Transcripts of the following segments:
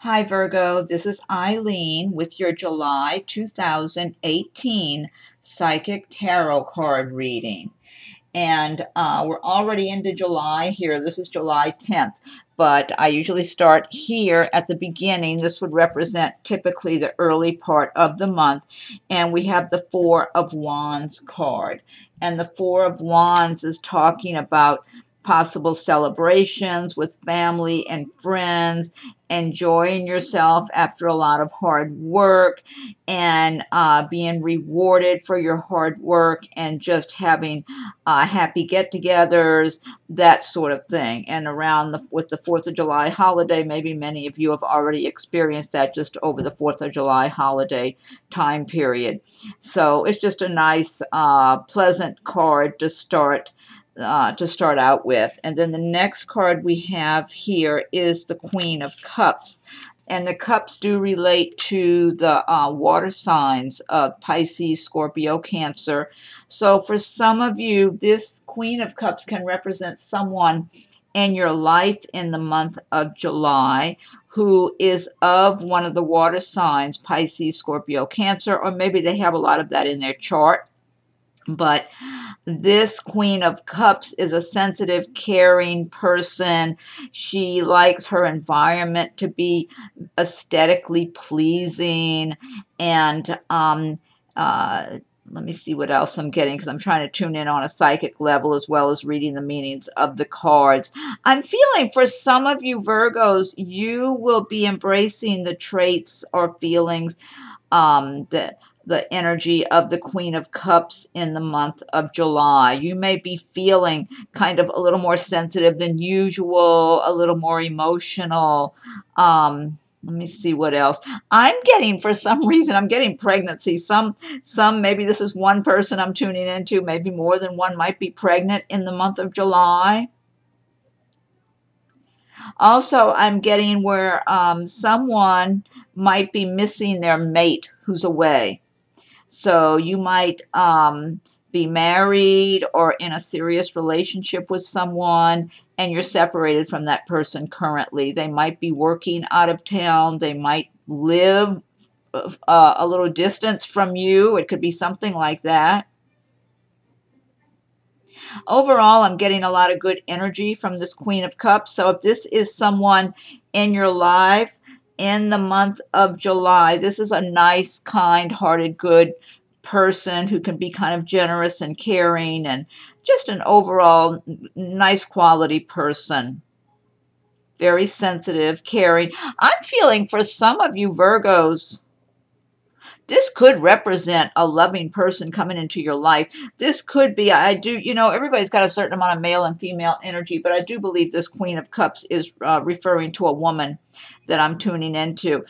Hi Virgo, this is Eileen with your July 2018 Psychic Tarot card reading. And we're already into July here. This is July 10th, but I usually start here at the beginning. This would represent typically the early part of the month. And we have the Four of Wands card. And the Four of Wands is talking about possible celebrations with family and friends, enjoying yourself after a lot of hard work, and being rewarded for your hard work, and just having happy get-togethers, that sort of thing. And around with the 4th of July holiday, maybe many of you have already experienced that just over the 4th of July holiday time period. So it's just a nice, pleasant card to start out with. And then the next card we have here is the Queen of Cups. And the cups do relate to the water signs of Pisces, Scorpio, Cancer. So for some of you, this Queen of Cups can represent someone in your life in the month of July who is of one of the water signs, Pisces, Scorpio, Cancer, or maybe they have a lot of that in their chart. But this Queen of Cups is a sensitive, caring person. She likes her environment to be aesthetically pleasing. And let me see what else I'm getting, because I'm trying to tune in on a psychic level as well as reading the meanings of the cards. I'm feeling for some of you Virgos, you will be embracing the traits or feelings the energy of the Queen of Cups in the month of July. You may be feeling kind of a little more sensitive than usual, a little more emotional. Let me see what else. I'm getting, for some reason, I'm getting pregnancy. Some, maybe this is one person I'm tuning into, maybe more than one might be pregnant in the month of July. Also, I'm getting where someone might be missing their mate who's away. So you might be married or in a serious relationship with someone, and you're separated from that person currently. They might be working out of town. They might live a little distance from you. It could be something like that. Overall, I'm getting a lot of good energy from this Queen of Cups. So if this is someone in your life in the month of July, this is a nice, kind-hearted, good person who can be kind of generous and caring and just an overall nice quality person. Very sensitive, caring. I'm feeling for some of you Virgos, this could represent a loving person coming into your life. This could be, I do, everybody's got a certain amount of male and female energy, but I do believe this Queen of Cups is referring to a woman that I'm tuning into.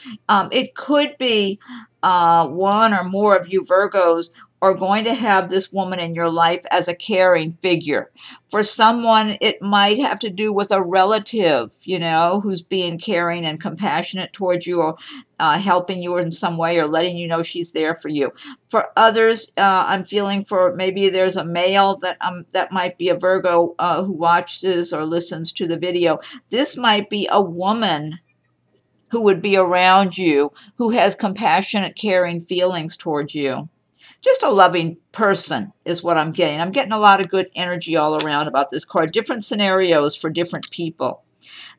It could be one or more of you Virgos are going to have this woman in your life as a caring figure. For someone, it might have to do with a relative, who's being caring and compassionate towards you, or helping you in some way, or letting you know she's there for you. For others, I'm feeling for maybe there's a male that might be a Virgo who watches or listens to the video. This might be a woman who would be around you, who has compassionate, caring feelings towards you. Just a loving person is what I'm getting. I'm getting a lot of good energy all around about this card. Different scenarios for different people.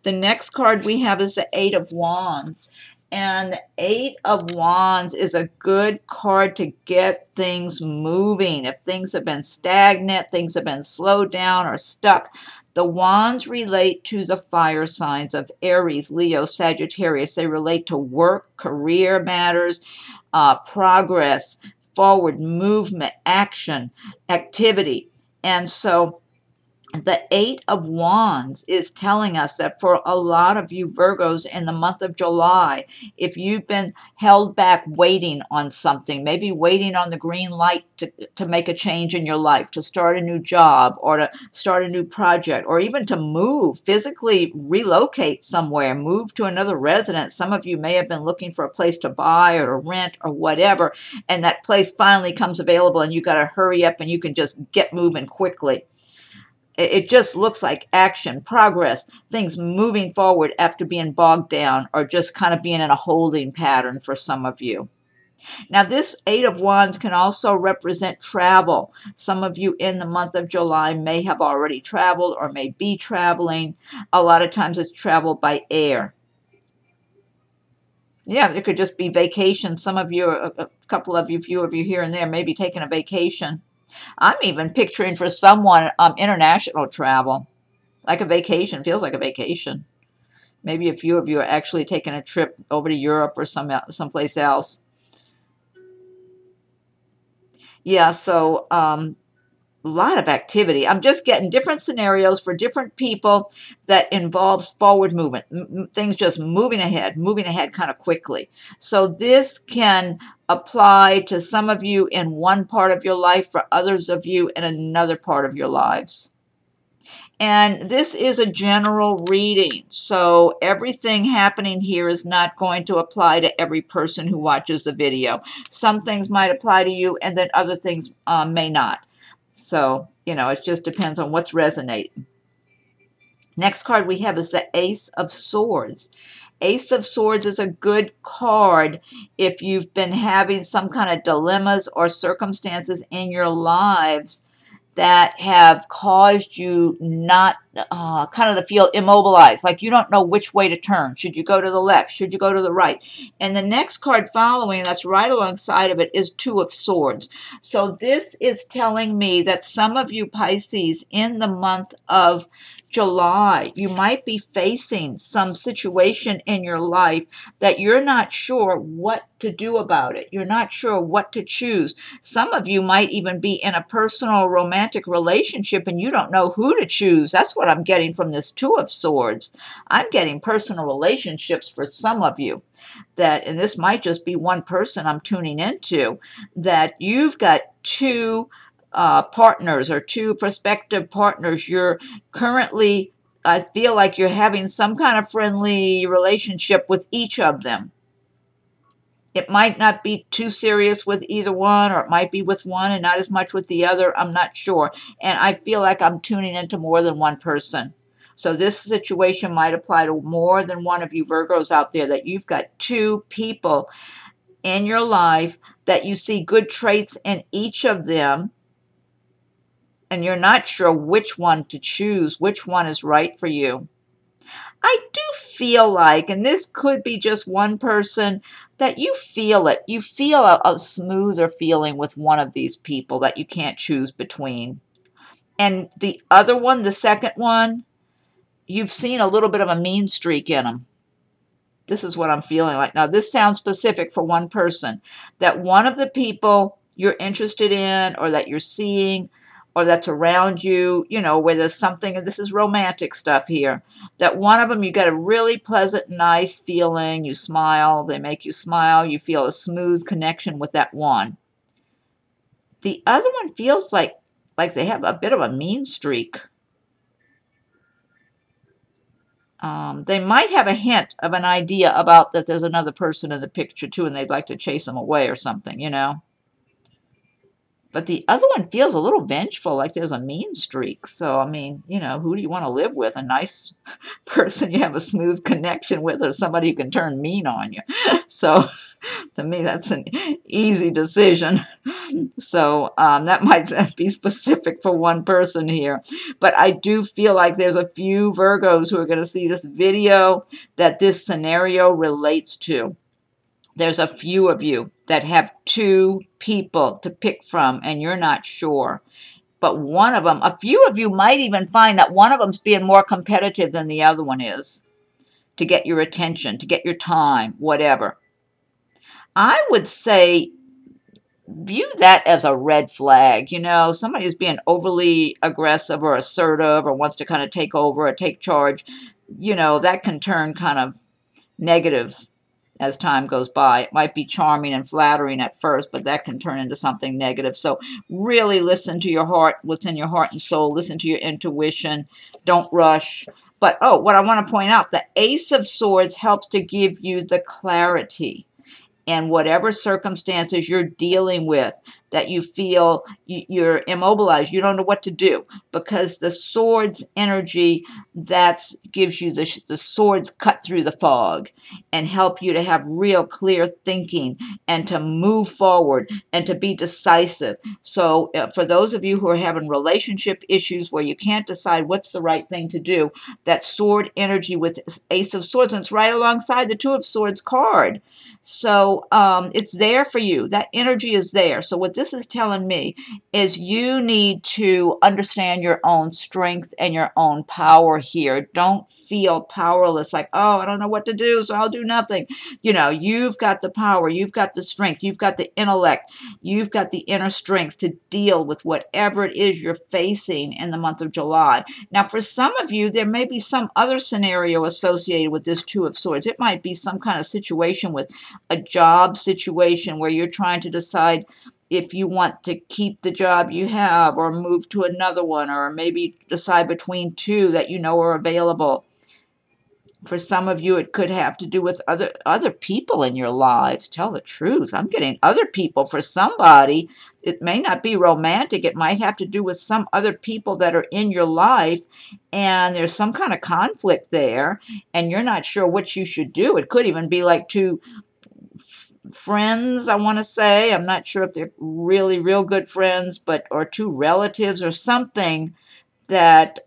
The next card we have is the Eight of Wands. And the Eight of Wands is a good card to get things moving. If things have been stagnant, things have been slowed down or stuck. The wands relate to the fire signs of Aries, Leo, Sagittarius. They relate to work, career matters, progress, forward movement, action, activity. And so the Eight of Wands is telling us that for a lot of you Virgos in the month of July, if you've been held back waiting on something, maybe waiting on the green light to make a change in your life, to start a new job or to start a new project, or even to move, physically relocate somewhere, move to another residence. Some of you may have been looking for a place to buy or to rent or whatever, and that place finally comes available and you got to hurry up and you can just get moving quickly. It just looks like action, progress, things moving forward after being bogged down or just kind of being in a holding pattern for some of you. Now, this Eight of Wands can also represent travel. Some of you in the month of July may have already traveled or may be traveling. A lot of times it's travel by air. Yeah, there could just be vacation. Some of you, a couple of you, few of you here and there may be taking a vacation. I'm even picturing for someone international travel, like a vacation. Feels like a vacation. Maybe a few of you are actually taking a trip over to Europe or someplace else. Yeah, so a lot of activity. I'm just getting different scenarios for different people that involves forward movement, things just moving ahead kind of quickly. So this can apply to some of you in one part of your life, for others of you in another part of your lives. And this is a general reading, so everything happening here is not going to apply to every person who watches the video. Some things might apply to you, and then other things may not. So, you know, it just depends on what's resonating. Next card we have is the Ace of Swords. Ace of Swords is a good card if you've been having some kind of dilemmas or circumstances in your lives that have caused you not kind of to feel immobilized, like you don't know which way to turn. Should you go to the left? Should you go to the right? And the next card following, that's right alongside of it, is Two of Swords. So this is telling me that some of you Pisces in the month of July, you might be facing some situation in your life that you're not sure what to do about it. You're not sure what to choose. Some of you might even be in a personal romantic relationship and you don't know who to choose. That's what I'm getting from this Two of Swords. I'm getting personal relationships for some of you that, and this might just be one person I'm tuning into, that you've got two partners or two prospective partners. You're currently, I feel like you're having some kind of friendly relationship with each of them. It might not be too serious with either one, or it might be with one and not as much with the other. I'm not sure. And I feel like I'm tuning into more than one person. So this situation might apply to more than one of you Virgos out there, that you've got two people in your life that you see good traits in each of them, and you're not sure which one to choose, which one is right for you. I do feel like, and this could be just one person, that you feel it. You feel a smoother feeling with one of these people that you can't choose between. And the other one, the second one, you've seen a little bit of a mean streak in them. This is what I'm feeling like. Now, this sounds specific for one person, that one of the people you're interested in or that you're seeing or that's around you, you know, where there's something, and this is romantic stuff here, that one of them you get a really pleasant, nice feeling, you smile, they make you smile, you feel a smooth connection with that one. The other one feels like they have a bit of a mean streak. They might have a hint of an idea about that there's another person in the picture too, and they'd like to chase them away or something, you know. But the other one feels a little vengeful, like there's a mean streak. So, I mean, you know, who do you want to live with? A nice person you have a smooth connection with, or somebody who can turn mean on you? So, to me, that's an easy decision. So, that might be specific for one person here. But I do feel like there's a few Virgos who are going to see this video that this scenario relates to. There's a few of you that have two people to pick from and you're not sure. But one of them, a few of you might even find that one of them's being more competitive than the other one is to get your attention, to get your time, whatever. I would say view that as a red flag. You know, somebody who's being overly aggressive or assertive or wants to kind of take over or take charge, you know, that can turn kind of negative as time goes by. It might be charming and flattering at first, but that can turn into something negative. So really listen to your heart, what's in your heart and soul. Listen to your intuition. Don't rush. But, oh, what I want to point out, the Ace of Swords helps to give you the clarity in whatever circumstances you're dealing with. that you feel you're immobilized. You don't know what to do, because the swords energy, that gives you the swords cut through the fog and help you to have real clear thinking and to move forward and to be decisive. So for those of you who are having relationship issues where you can't decide what's the right thing to do, that sword energy with Ace of Swords, and it's right alongside the Two of Swords card. So it's there for you. That energy is there. So what this is telling me is you need to understand your own strength and your own power here. Don't feel powerless, like, oh, I don't know what to do, so I'll do nothing. You know, you've got the power, you've got the strength, you've got the intellect, you've got the inner strength to deal with whatever it is you're facing in the month of July. Now, for some of you, there may be some other scenario associated with this Two of Swords. It might be some kind of situation with a job situation where you're trying to decide if you want to keep the job you have or move to another one, or maybe decide between two that you know are available. For some of you, it could have to do with other people in your lives. Tell the truth. I'm getting other people for somebody. It may not be romantic. It might have to do with some other people that are in your life, and there's some kind of conflict there, and you're not sure what you should do. It could even be like two friends, I want to say. I'm not sure if they're really real good friends, but or two relatives or something that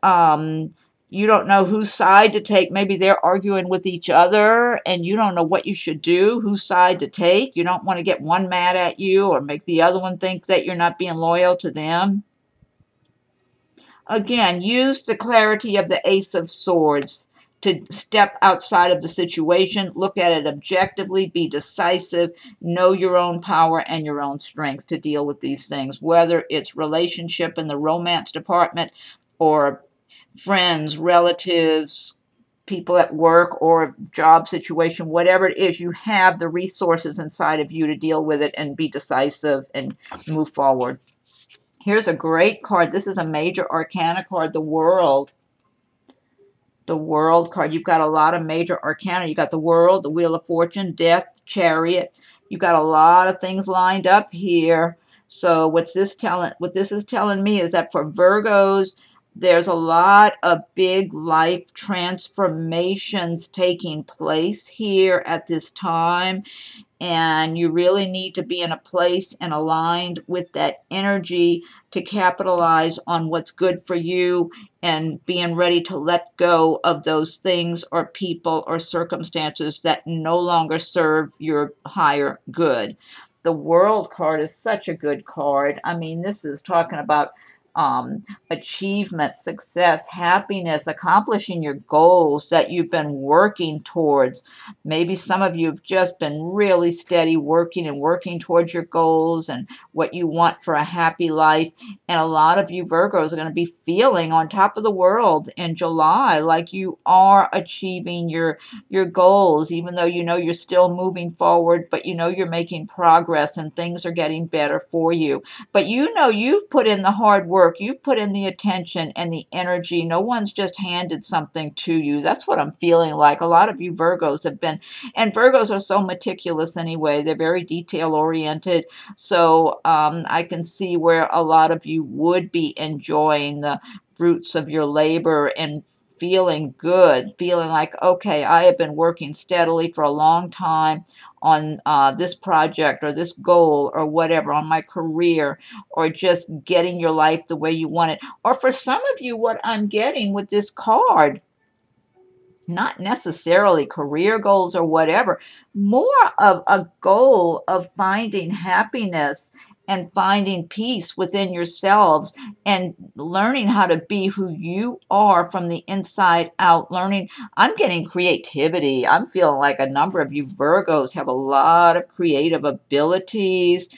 you don't know whose side to take. Maybe they're arguing with each other and you don't know what you should do, whose side to take. You don't want to get one mad at you or make the other one think that you're not being loyal to them. Again, use the clarity of the Ace of Swords to step outside of the situation, look at it objectively, be decisive, know your own power and your own strength to deal with these things, whether it's relationship in the romance department or friends, relatives, people at work, or job situation, whatever it is, you have the resources inside of you to deal with it and be decisive and move forward. Here's a great card. This is a major arcana card, the World. The World card. You've got a lot of major arcana. You've got the World, the Wheel of Fortune, Death, Chariot. You've got a lot of things lined up here. So what this is telling me is that for Virgos, there's a lot of big life transformations taking place here at this time, and you really need to be in a place and aligned with that energy to capitalize on what's good for you and being ready to let go of those things or people or circumstances that no longer serve your higher good. The World card is such a good card. I mean, this is talking about achievement, success, happiness, accomplishing your goals that you've been working towards. Maybe some of you have just been really steady working towards your goals and what you want for a happy life. And a lot of you Virgos are going to be feeling on top of the world in July, like you are achieving your goals, even though you know you're still moving forward, but you know you're making progress and things are getting better for you. But you know you've put in the hard work. You've put in the attention and the energy. No one's just handed something to you. That's what I'm feeling like. A lot of you Virgos have been, and Virgos are so meticulous anyway. They're very detail oriented. So I can see where a lot of you would be enjoying the fruits of your labor and feeling good, feeling like, okay, I have been working steadily for a long time on this project or this goal or whatever, on my career, or just getting your life the way you want it. Or for some of you, what I'm getting with this card, not necessarily career goals or whatever, more of a goal of finding happiness and finding peace within yourselves and learning how to be who you are from the inside out. I'm getting creativity. I'm feeling like a number of you Virgos have a lot of creative abilities.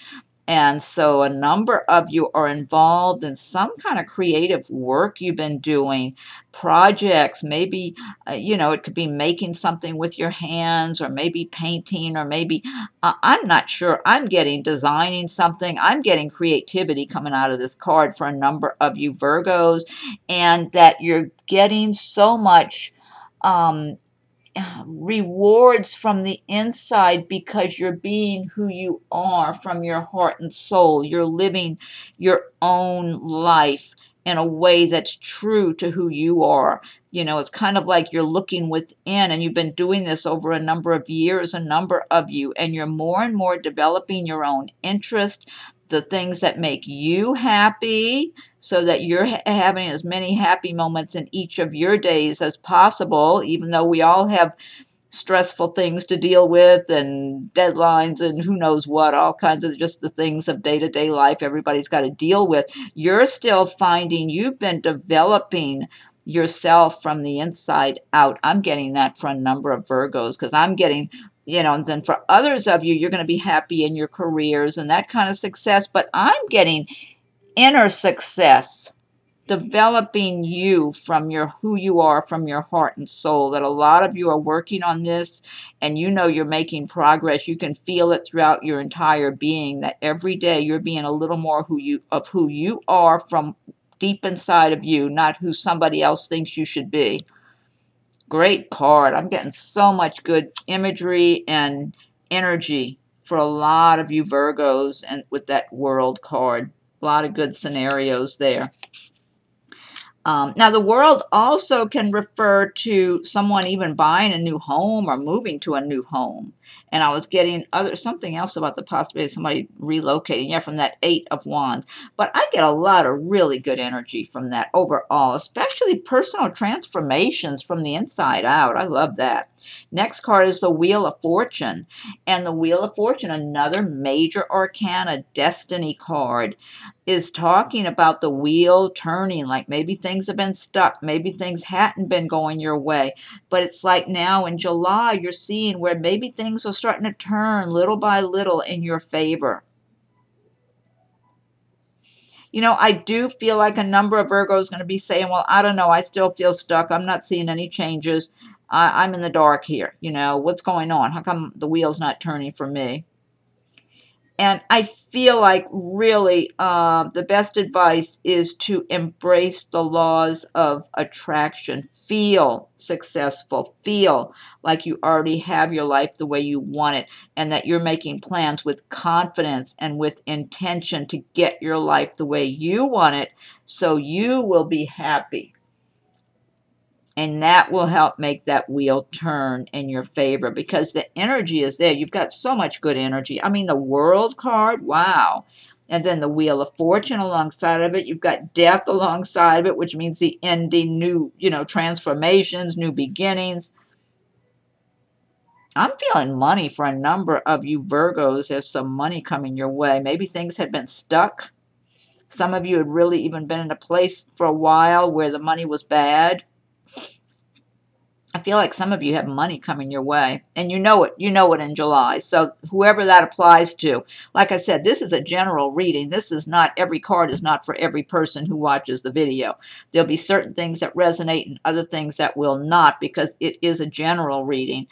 And so a number of you are involved in some kind of creative work you've been doing, projects, maybe, it could be making something with your hands, or maybe painting, or maybe, I'm not sure. I'm getting designing something. I'm getting creativity coming out of this card for a number of you Virgos, and that you're getting so much rewards from the inside because you're being who you are from your heart and soul. You're living your own life in a way that's true to who you are. You know, it's kind of like you're looking within, and you've been doing this over a number of years, a number of you, and you're more and more developing your own interest, the things that make you happy, so that you're having as many happy moments in each of your days as possible, even though we all have stressful things to deal with and deadlines and who knows what, all kinds of just the things of day-to-day life everybody's got to deal with. You're still finding you've been developing yourself from the inside out. I'm getting that for a number of Virgos, because I'm getting, you know, and then for others of you, you're going to be happy in your careers and that kind of success, but I'm getting inner success, developing you from your who you are from your heart and soul. That a lot of you are working on this, and you know you're making progress. You can feel it throughout your entire being, that every day you're being a little more who you are from deep inside of you, not who somebody else thinks you should be. Great card. I'm getting so much good imagery and energy for a lot of you Virgos, and with that World card. A lot of good scenarios there. Now, the World also can refer to someone even buying a new home or moving to a new home. And I was getting something else about the possibility of somebody relocating, yeah, from that Eight of Wands. But I get a lot of really good energy from that overall, especially personal transformations from the inside out. I love that. Next card is the Wheel of Fortune. And the Wheel of Fortune, another major arcana destiny card, is talking about the wheel turning, like maybe things have been stuck, maybe things hadn't been going your way, but it's like now in July you're seeing where maybe things are starting to turn little by little in your favor. You know, I do feel like a number of Virgos is going to be saying, well, I don't know, I still feel stuck, I'm not seeing any changes, I'm in the dark here, you know, what's going on, how come the wheel's not turning for me? And I feel like really the best advice is to embrace the laws of attraction. Feel successful. Feel like you already have your life the way you want it, and that you're making plans with confidence and with intention to get your life the way you want it, so you will be happy. And that will help make that wheel turn in your favor, because the energy is there. You've got so much good energy. I mean, the World card, wow. And then the Wheel of Fortune alongside of it. You've got Death alongside of it, which means the ending, new, you know, transformations, new beginnings. I'm feeling money for a number of you Virgos. There's some money coming your way. Maybe things had been stuck. Some of you had really even been in a place for a while where the money was bad. I feel like some of you have money coming your way, and you know it in July. So whoever that applies to, like I said, this is a general reading. This is not, every card is not for every person who watches the video. There'll be certain things that resonate and other things that will not, because it is a general reading.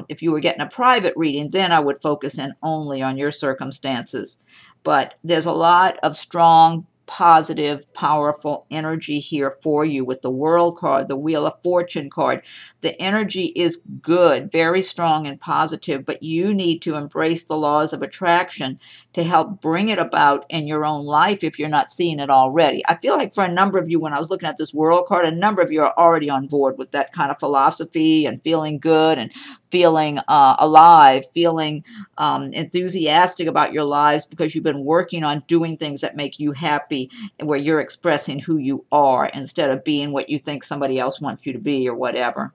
If you were getting a private reading, then I would focus in only on your circumstances. But there's a lot of strong, positive, powerful energy here for you with the World card, the Wheel of Fortune card. The energy is good, very strong and positive, but you need to embrace the laws of attraction to help bring it about in your own life if you're not seeing it already. I feel like for a number of you, when I was looking at this World card, a number of you are already on board with that kind of philosophy and feeling good and feeling alive, feeling enthusiastic about your lives, because you've been working on doing things that make you happy, where you're expressing who you are instead of being what you think somebody else wants you to be or whatever.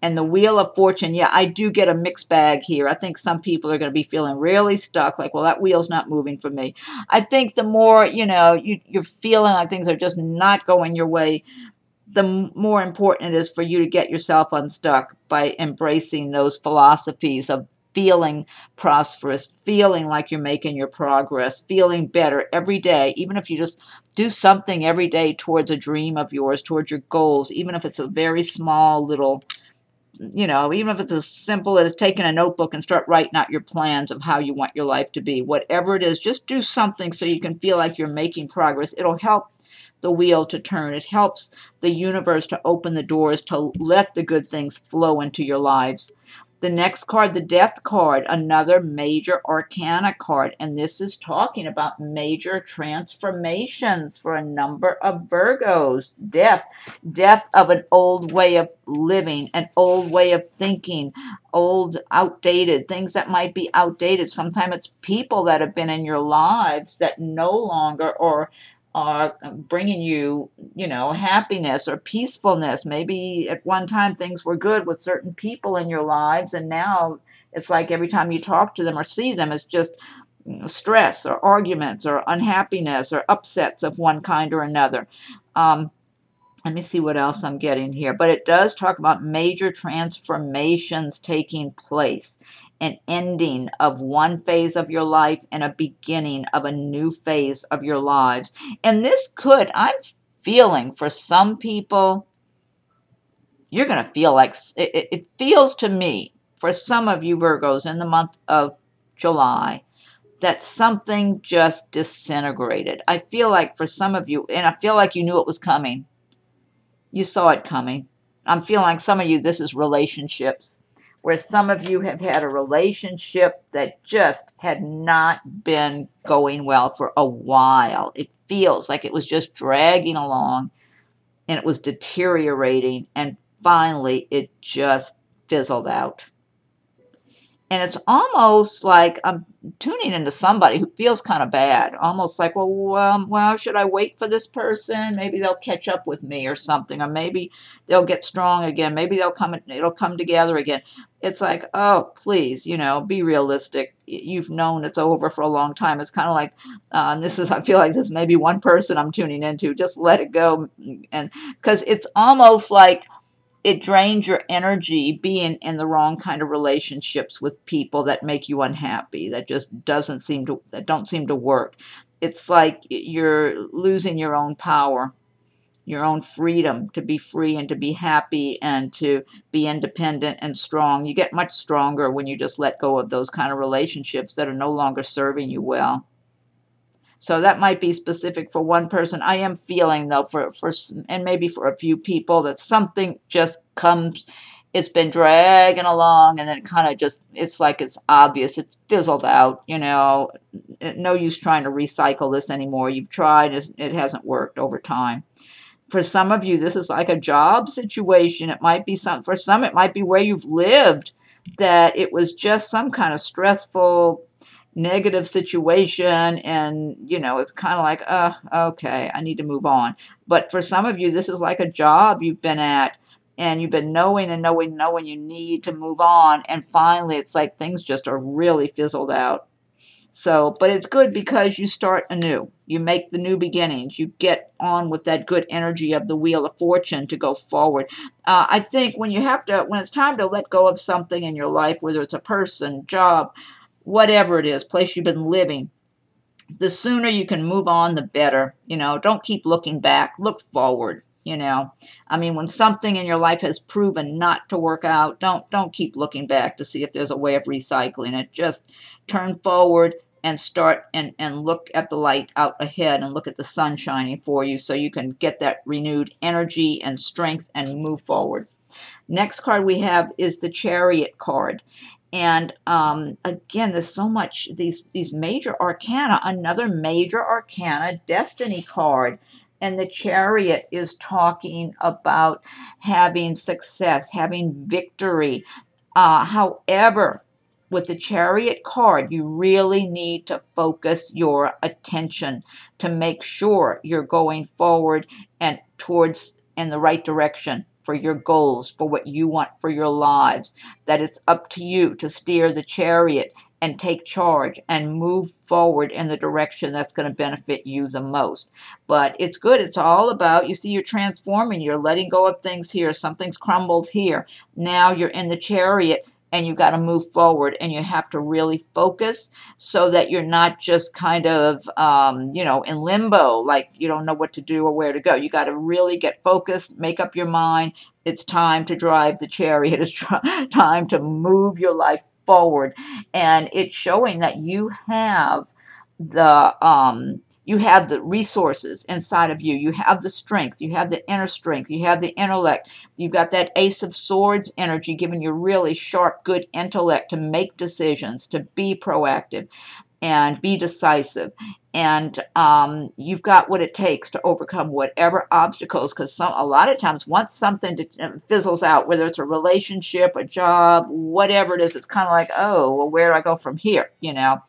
And the Wheel of Fortune, yeah, I do get a mixed bag here. I think some people are going to be feeling really stuck, like, well, that wheel's not moving for me. I think the more, you know, you're feeling like things are just not going your way, the more important it is for you to get yourself unstuck by embracing those philosophies of feeling prosperous, feeling like you're making your progress, feeling better every day, even if you just do something every day towards a dream of yours, towards your goals, even if it's a very small little, you know, even if it's as simple as taking a notebook and start writing out your plans of how you want your life to be. Whatever it is, just do something so you can feel like you're making progress. It'll help the wheel to turn. It helps the universe to open the doors to let the good things flow into your lives. The next card, the Death card, another major arcana card. And this is talking about major transformations for a number of Virgos. Death. Death of an old way of living, an old way of thinking, old, outdated, things that might be outdated. Sometimes it's people that have been in your lives that no longer are bringing you, happiness or peacefulness. Maybe at one time things were good with certain people in your lives, and now it's like every time you talk to them or see them, it's just stress or arguments or unhappiness or upsets of one kind or another. Let me see what else I'm getting here. But it does talk about major transformations taking place, an ending of one phase of your life and a beginning of a new phase of your lives. And this could, I'm feeling for some people, you're going to feel like, it feels to me, for some of you Virgos in the month of July, that something just disintegrated. I feel like for some of you, and I feel like you knew it was coming. You saw it coming. I'm feeling like some of you, this is relationships, where some of you have had a relationship that just had not been going well for a while. It feels like it was just dragging along and it was deteriorating, and finally it just fizzled out. And it's almost like I'm tuning into somebody who feels kind of bad. Almost like, well, should I wait for this person? Maybe they'll catch up with me or something. Or maybe they'll get strong again. Maybe it'll come together again. It's like, oh, please, be realistic. You've known it's over for a long time. It's kind of like, I feel like this may be one person I'm tuning into. Just let it go. And because it's almost like, it drains your energy being in the wrong kind of relationships with people that make you unhappy, that just don't seem to work. It's like you're losing your own power, your own freedom to be free and to be happy and to be independent and strong. You get much stronger when you just let go of those kind of relationships that are no longer serving you well. So that might be specific for one person. I am feeling, though, and maybe for a few people, that something just comes, it's been dragging along, and then it kind of just, it's like it's obvious, it's fizzled out, no use trying to recycle this anymore. You've tried, it hasn't worked over time. For some of you, this is like a job situation. It might be for some, it might be where you've lived, that it was just some kind of stressful, negative situation, and it's kind of like, okay, I need to move on. But for some of you, this is like a job you've been at, and you've been knowing you need to move on, and finally it's like things just are really fizzled out. So, but it's good because you start anew. You make the new beginnings. You get on with that good energy of the Wheel of Fortune to go forward. I think when it's time to let go of something in your life, whether it's a person, job, whatever it is, place you've been living, the sooner you can move on, the better. Don't keep looking back. Look forward. When something in your life has proven not to work out, don't keep looking back to see if there's a way of recycling it. Just turn forward and start and look at the light out ahead and look at the sun shining for you so you can get that renewed energy and strength and move forward. Next card we have is the Chariot card. And again, there's so much, these major arcana, another major arcana, Destiny card. And the Chariot is talking about having success, having victory. However, with the Chariot card, you really need to focus your attention to make sure you're going forward and towards in the right direction for your goals, for what you want for your lives, that it's up to you to steer the Chariot and take charge and move forward in the direction that's going to benefit you the most. But it's good. It's all about, you see, you're transforming. You're letting go of things here. Something's crumbled here. Now you're in the Chariot, and you've got to move forward, and you have to really focus so that you're not just kind of, in limbo, like you don't know what to do or where to go. You got to really get focused, make up your mind. It's time to drive the Chariot. It's time to move your life forward. And it's showing that you have the You have the resources inside of you. You have the strength. You have the inner strength. You have the intellect. You've got that Ace of Swords energy giving you really sharp, good intellect to make decisions, to be proactive and be decisive. And you've got what it takes to overcome whatever obstacles, because a lot of times once something fizzles out, whether it's a relationship, a job, whatever it is, it's kind of like, oh, well, where do I go from here? You know,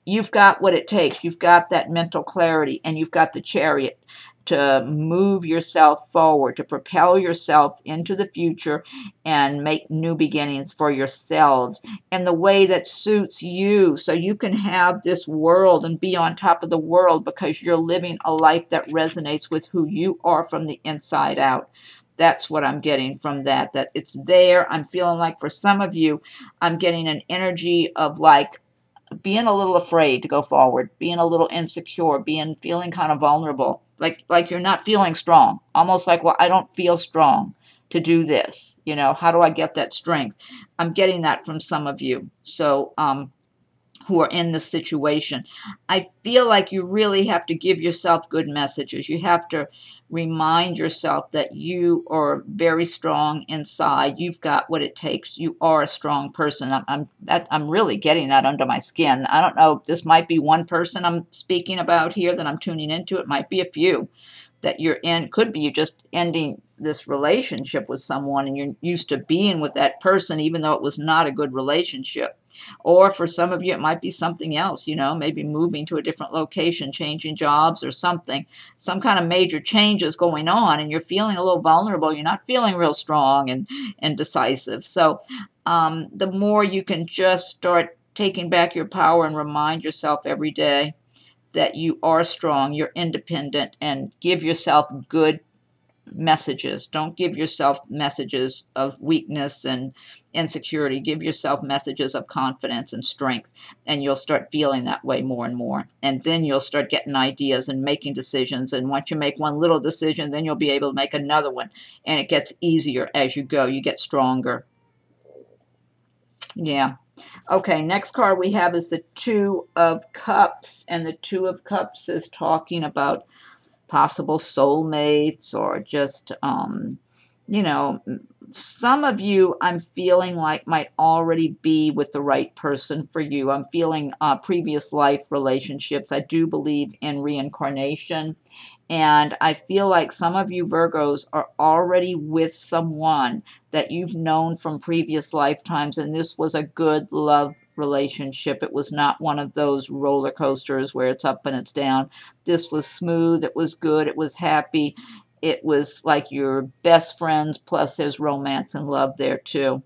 you've got what it takes. You've got that mental clarity, and you've got the Chariot to move yourself forward, to propel yourself into the future and make new beginnings for yourselves in the way that suits you, so you can have this world and be on top of the world because you're living a life that resonates with who you are from the inside out. That's what I'm getting from that it's there. I'm feeling like for some of you, I'm getting an energy of like being a little afraid to go forward, being a little insecure, feeling kind of vulnerable, like you're not feeling strong, almost like, well, I don't feel strong to do this. You know, how do I get that strength? I'm getting that from some of you. So, who are in this situation. I feel like you really have to give yourself good messages. You have to remind yourself that you are very strong inside. You've got what it takes. You are a strong person. I'm really getting that under my skin. I don't know. This might be one person I'm speaking about here that I'm tuning into. It might be a few that you're in. Could be you're just ending this relationship with someone and you're used to being with that person even though it was not a good relationship. Or for some of you, it might be something else, you know, maybe moving to a different location, changing jobs or something. Some kind of major changes going on and you're feeling a little vulnerable. You're not feeling real strong and decisive. So the more you can just start taking back your power and remind yourself every day that you are strong, you're independent, and give yourself good messages. Don't give yourself messages of weakness and insecurity. Give yourself messages of confidence and strength, and you'll start feeling that way more and more. And then you'll start getting ideas and making decisions. And once you make one little decision, then you'll be able to make another one. And it gets easier as you go. You get stronger. Yeah. Okay, next card we have is the Two of Cups. And the Two of Cups is talking about possible soulmates or just, you know, some of you I'm feeling like might already be with the right person for you. I'm feeling previous life relationships. I do believe in reincarnation. And I feel like some of you Virgos are already with someone that you've known from previous lifetimes, and this was a good love relationship. It was not one of those roller coasters where it's up and it's down. This was smooth. It was good. It was happy. It was like your best friends, plus there's romance and love there too.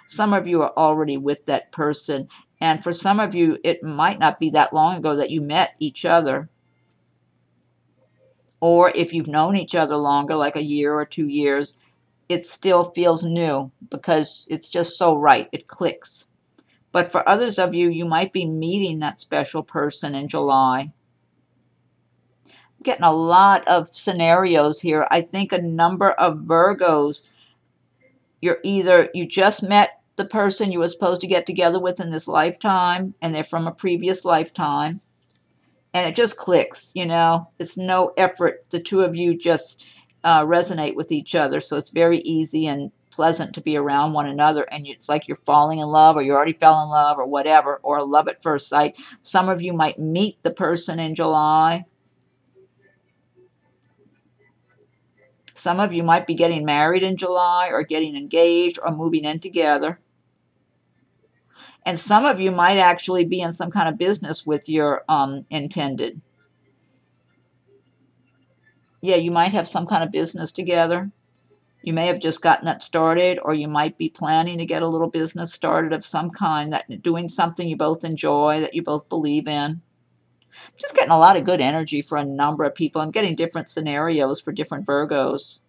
Some of you are already with that person, and for some of you, it might not be that long ago that you met each other. Or if you've known each other longer, like a year or 2 years, it still feels new because it's just so right. It clicks. But for others of you, you might be meeting that special person in July. I'm getting a lot of scenarios here. I think a number of Virgos, you just met the person you were supposed to get together with in this lifetime, and they're from a previous lifetime. And it just clicks, you know. It's no effort. The two of you just resonate with each other. So it's very easy and pleasant to be around one another. And it's like you're falling in love, or you already fell in love, or whatever, or love at first sight. Some of you might meet the person in July. Some of you might be getting married in July, or getting engaged, or moving in together. And some of you might actually be in some kind of business with your intended. Yeah, you might have some kind of business together. You may have just gotten that started, or you might be planning to get a little business started of some kind, that doing something you both enjoy, that you both believe in. Just getting a lot of good energy for a number of people. I'm getting different scenarios for different Virgos.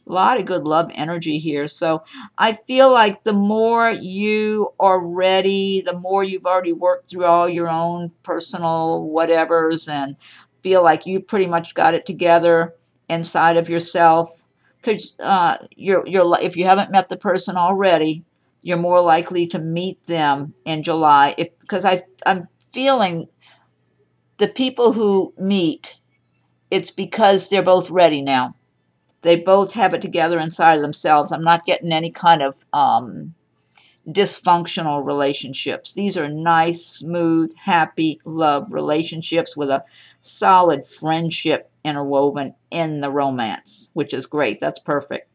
A lot of good love energy here. So I feel like the more you are ready, the more you've already worked through all your own personal whatevers and feel like you pretty much got it together inside of yourself. Because if you haven't met the person already, you're more likely to meet them in July. Because I'm feeling the people who meet, it's because they're both ready now. They both have it together inside of themselves. I'm not getting any kind of dysfunctional relationships. These are nice, smooth, happy love relationships with a solid friendship interwoven in the romance, which is great. That's perfect.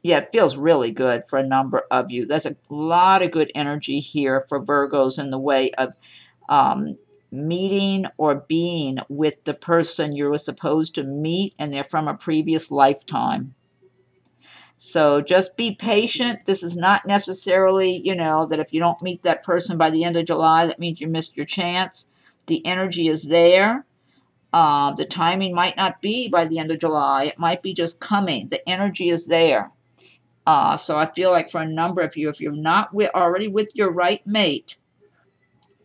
Yeah, it feels really good for a number of you. There's a lot of good energy here for Virgos in the way of meeting or being with the person you were supposed to meet, and they're from a previous lifetime. So just be patient. This is not necessarily, that if you don't meet that person by the end of July, that means you missed your chance. The energy is there. The timing might not be by the end of July. It might be just coming. The energy is there. So I feel like for a number of you, if you're not already with your right mate,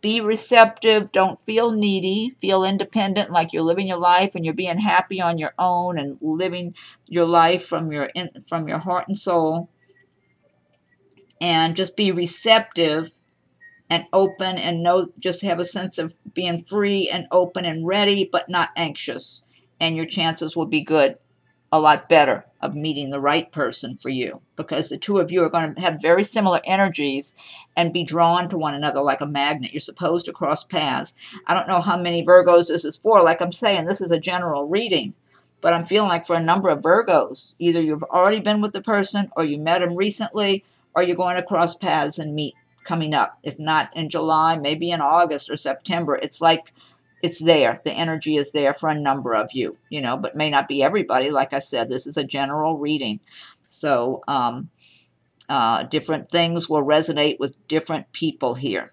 be receptive. Don't feel needy. Feel independent, like you're living your life and you're being happy on your own and living your life from your heart and soul. And just be receptive and open, and just have a sense of being free and open and ready, but not anxious. And your chances will be good. A lot better of meeting the right person for you, because the two of you are going to have very similar energies and be drawn to one another like a magnet. You're supposed to cross paths. I don't know how many Virgos this is for. Like I'm saying, this is a general reading, but I'm feeling like for a number of Virgos, either you've already been with the person, or you met them recently, or you're going to cross paths and meet coming up. If not in July, maybe in August or September. It's like it's there. The energy is there for a number of you, but may not be everybody. Like I said, this is a general reading. So different things will resonate with different people here.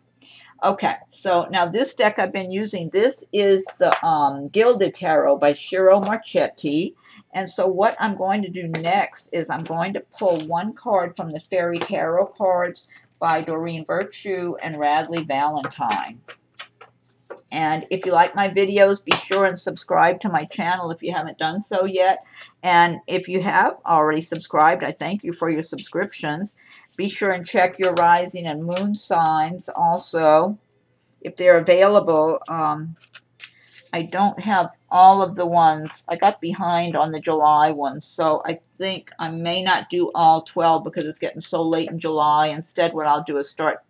Okay, so now this deck I've been using, this is the Gilded Tarot by Ciro Marchetti. And so what I'm going to do next is I'm going to pull one card from the Fairy Tarot cards by Doreen Virtue and Radleigh Valentine. And if you like my videos, be sure and subscribe to my channel if you haven't done so yet. And if you have already subscribed, I thank you for your subscriptions. Be sure and check your rising and moon signs also, if they're available. I don't have all of the ones. I got behind on the July ones, so I think I may not do all 12 because it's getting so late in July. Instead, what I'll do is start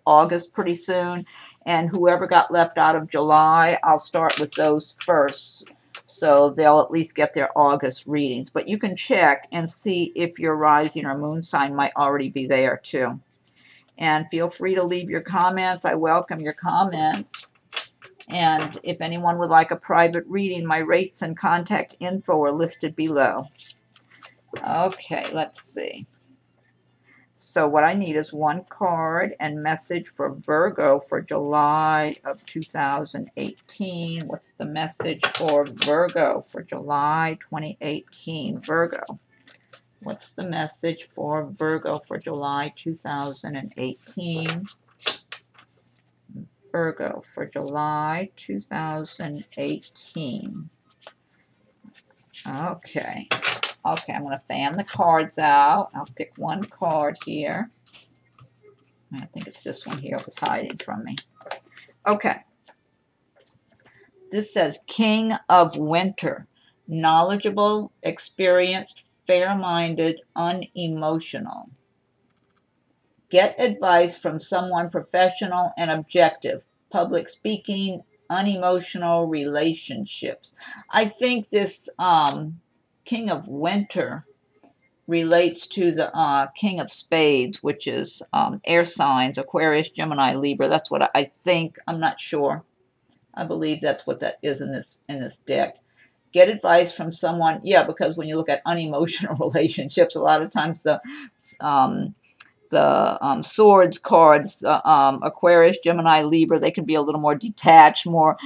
August pretty soon. And whoever got left out of July, I'll start with those first. So they'll at least get their August readings. But you can check and see if your rising or moon sign might already be there too. And feel free to leave your comments. I welcome your comments. And if anyone would like a private reading, my rates and contact info are listed below. Okay, let's see. So what I need is one card and message for Virgo for July of 2018. What's the message for Virgo for July 2018? Virgo. What's the message for Virgo for July 2018? Virgo for July 2018. Okay. Okay, I'm going to fan the cards out. I'll pick one card here. I think it's this one here. It was hiding from me. Okay. This says King of Winter. Knowledgeable, experienced, fair-minded, unemotional. Get advice from someone professional and objective. Public speaking, unemotional relationships. I think this King of Winter relates to the King of Spades, which is air signs, Aquarius, Gemini, Libra. That's what I think. I'm not sure. I believe that's what that is in this deck. Get advice from someone. Yeah, because when you look at unemotional relationships, a lot of times the swords cards, Aquarius, Gemini, Libra, they can be a little more detached, more,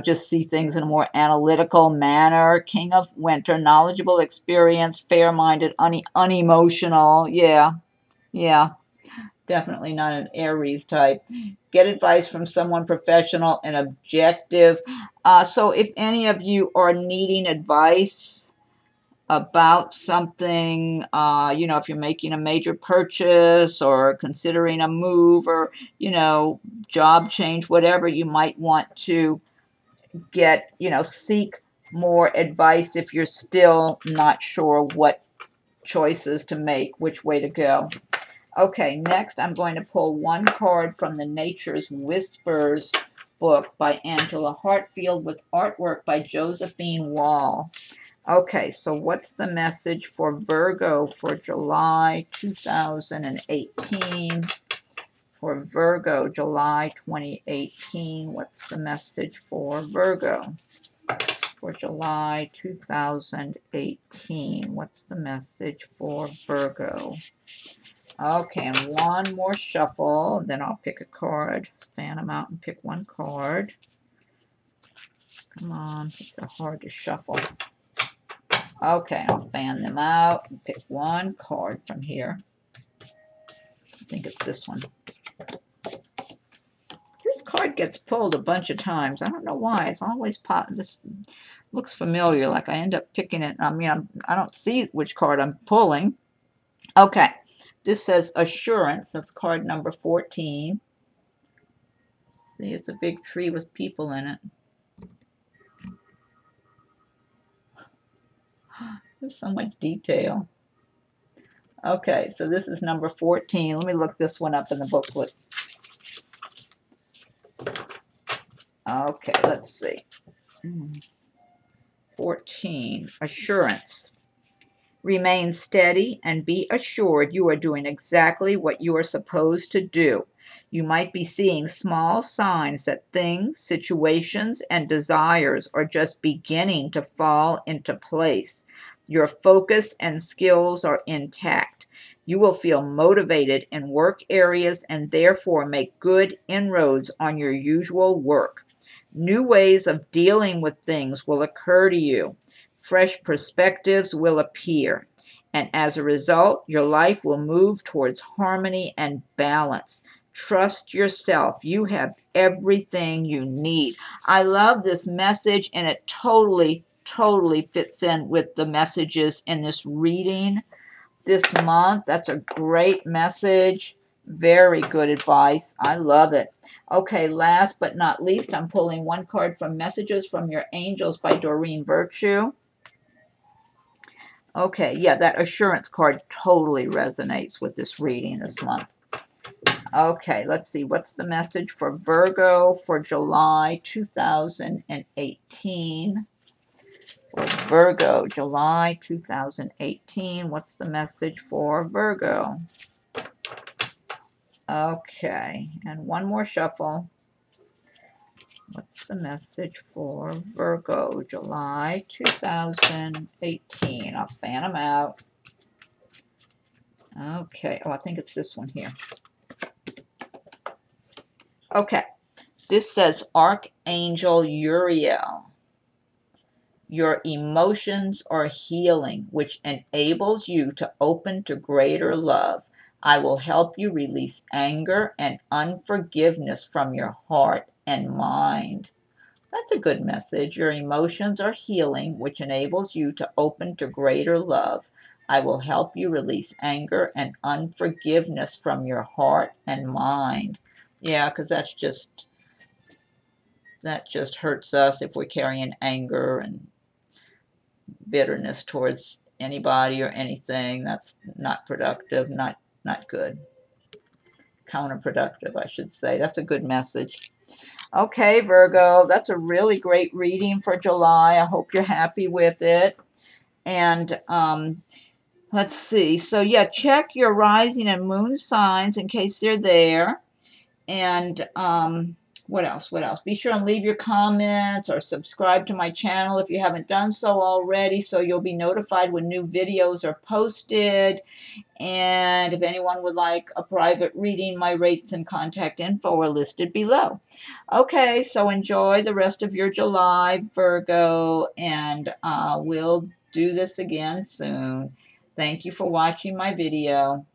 just see things in a more analytical manner. King of Winter, knowledgeable, experienced, fair-minded, unemotional. Yeah, definitely not an Aries type. Get advice from someone professional and objective. So if any of you are needing advice, about something, you know, if you're making a major purchase or considering a move or, you know, job change, whatever, you might want to get, you know, seek more advice if you're still not sure what choices to make, which way to go. Okay, next I'm going to pull one card from the Nature's Whispers book by Angela Hartfield with artwork by Josephine Wall. Okay, so what's the message for Virgo for July 2018? For Virgo, July 2018, what's the message for Virgo? For July 2018, what's the message for Virgo? Okay, and one more shuffle, then I'll pick a card. Fan them out and pick one card. Come on, it's so hard to shuffle. Okay, I'll fan them out and pick one card from here. I think it's this one. This card gets pulled a bunch of times. I don't know why. It's always popping. This looks familiar, like I end up picking it. I mean, I don't see which card I'm pulling. Okay. This says Assurance. That's card number 14. See, it's a big tree with people in it. There's so much detail. Okay, so this is number 14. Let me look this one up in the booklet. Okay, let's see. 14. Assurance. Remain steady and be assured you are doing exactly what you are supposed to do. You might be seeing small signs that things, situations, and desires are just beginning to fall into place. Your focus and skills are intact. You will feel motivated in work areas and therefore make good inroads on your usual work. New ways of dealing with things will occur to you. Fresh perspectives will appear, and as a result, your life will move towards harmony and balance. Trust yourself. You have everything you need. I love this message, and it totally fits in with the messages in this reading this month. That's a great message. Very good advice. I love it. Okay, last but not least, I'm pulling one card from Messages from Your Angels by Doreen Virtue. Okay, yeah, that assurance card totally resonates with this reading this month. Okay, let's see. What's the message for Virgo for July 2018? For Virgo, July 2018. What's the message for Virgo? Okay, and one more shuffle. What's the message for Virgo, July 2018? I'll fan them out. Okay, oh, I think it's this one here. Okay, this says Archangel Uriel. Your emotions are healing, which enables you to open to greater love. I will help you release anger and unforgiveness from your heart and mind. That's a good message. Your emotions are healing, which enables you to open to greater love. I will help you release anger and unforgiveness from your heart and mind. Yeah, because that just hurts us if we're carrying anger and bitterness towards anybody or anything. That's not productive, not good. Counterproductive, I should say. That's a good message. Okay, Virgo, that's a really great reading for July. I hope you're happy with it. And let's see. So, yeah, check your rising and moon signs in case they're there. And what else? Be sure and leave your comments or subscribe to my channel if you haven't done so already, so you'll be notified when new videos are posted. And if anyone would like a private reading, my rates and contact info are listed below. Okay, so enjoy the rest of your July, Virgo, and we'll do this again soon. Thank you for watching my video.